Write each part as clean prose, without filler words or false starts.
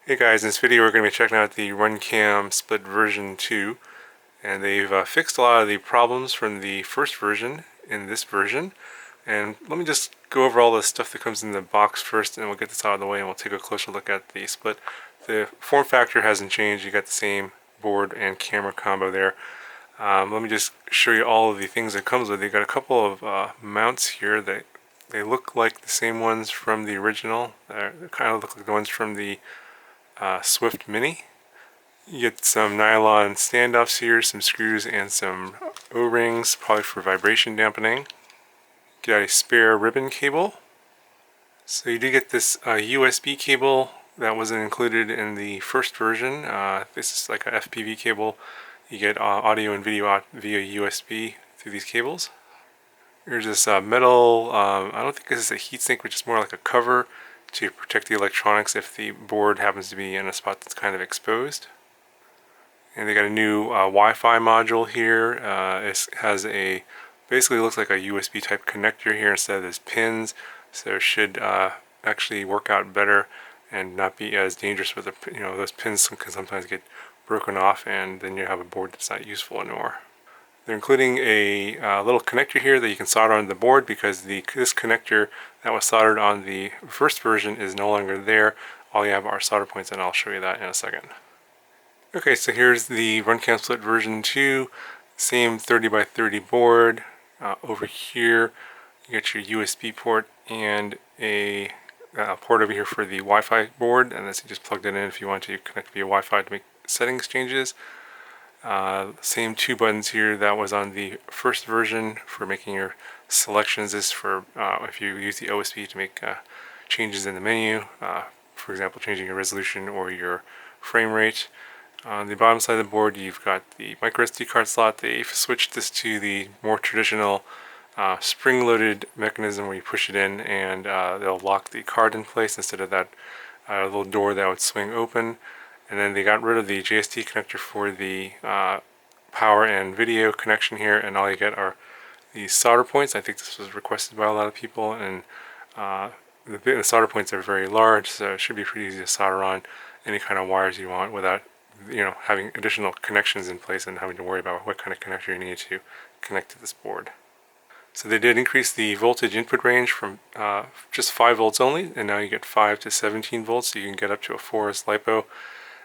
Hey guys, in this video we're going to be checking out the RunCam Split version 2, and they've fixed a lot of the problems from the first version in this version. And let me just go over all the stuff that comes in the box first, and we'll get this out of the way and we'll take a closer look at the Split. The form factor hasn't changed. You got the same board and camera combo there. Let me just show you all of the things that comes with it. You got a couple of mounts here that they look like the same ones from the original. They kind of look like the ones from the Swift Mini. You get some nylon standoffs here, some screws, and some O-rings, probably for vibration dampening. You got a spare ribbon cable. So you do get this USB cable that wasn't included in the first version. This is like a FPV cable. You get audio and video via USB through these cables. Here's this metal, I don't think this is a heatsink, which is more like a cover to protect the electronics if the board happens to be in a spot that's kind of exposed. And they got a new Wi-Fi module here. It has a, basically looks like a USB type connector here instead of those pins, so it should actually work out better and not be as dangerous with the, those pins can sometimes get broken off and then you have a board that's not useful anymore. They're including a little connector here that you can solder on the board because this connector that was soldered on the first version is no longer there. All you have are solder points, and I'll show you that in a second. Okay, so here's the RunCam Split version 2, same 30 by 30 board. Over here you get your USB port and a port over here for the Wi-Fi board, and that's just plugged it in if you want to connect via Wi-Fi to make settings changes. Same two buttons here that was on the first version for making your selections. This for if you use the OSP to make changes in the menu, for example changing your resolution or your frame rate. On the bottom side of the board you've got the micro SD card slot. They've switched this to the more traditional spring-loaded mechanism where you push it in and they'll lock the card in place instead of that little door that would swing open. And then they got rid of the JST connector for the power and video connection here, and all you get are these solder points. I think this was requested by a lot of people, and the solder points are very large, so it should be pretty easy to solder on any kind of wires you want without having additional connections in place and having to worry about what kind of connector you need to connect to this board. So they did increase the voltage input range from just 5 volts only, and now you get 5 to 17 volts, so you can get up to a 4S LiPo.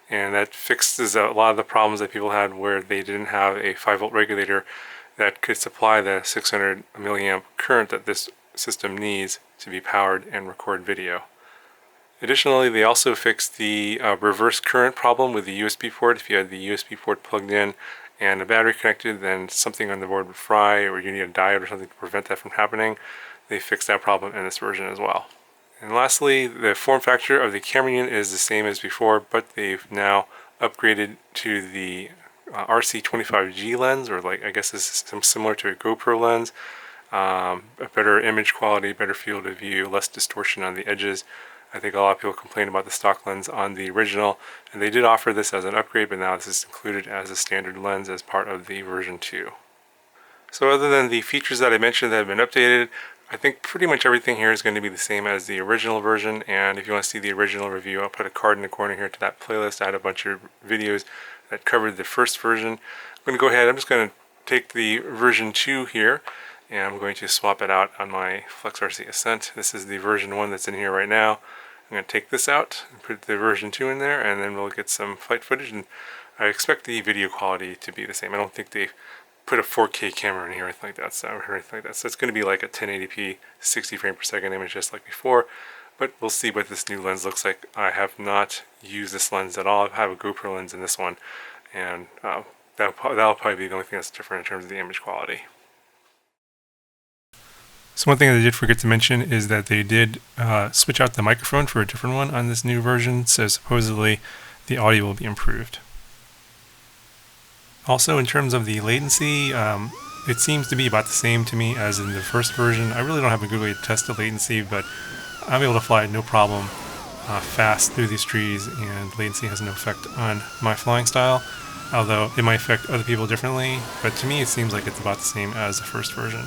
And that fixes a lot of the problems that people had where they didn't have a 5-volt regulator that could supply the 600 milliamp current that this system needs to be powered and record video. Additionally, they also fixed the reverse current problem with the USB port. If you had the USB port plugged in and a battery connected, then something on the board would fry, or you need a diode or something to prevent that from happening. They fixed that problem in this version as well. And lastly, the form factor of the camera unit is the same as before, but they've now upgraded to the RC25G lens, or I guess this is similar to a GoPro lens. A better image quality, better field of view, less distortion on the edges. I think a lot of people complained about the stock lens on the original, and they did offer this as an upgrade, but now this is included as a standard lens as part of the version 2. So other than the features that I mentioned that have been updated, I think pretty much everything here is going to be the same as the original version, and if you want to see the original review, I'll put a card in the corner here to that playlist. I had a bunch of videos that covered the first version. I'm going to go ahead, I'm just going to take the version 2 here, and I'm going to swap it out on my Flex RC Ascent. This is the version 1 that's in here right now. I'm going to take this out and put the version 2 in there, and then we'll get some flight footage, and I expect the video quality to be the same. I don't think they put a 4K camera in here or anything like that, so it's going to be like a 1080p 60 frame per second image just like before, but we'll see what this new lens looks like. I have not used this lens at all. I have a GoPro lens in this one, and that'll probably be the only thing that's different in terms of the image quality. So one thing that I did forget to mention is that they did switch out the microphone for a different one on this new version, so supposedly the audio will be improved. Also, in terms of the latency, it seems to be about the same to me as in the first version. I really don't have a good way to test the latency, but I'm able to fly no problem fast through these trees, and latency has no effect on my flying style, although it might affect other people differently, but to me it seems like it's about the same as the first version.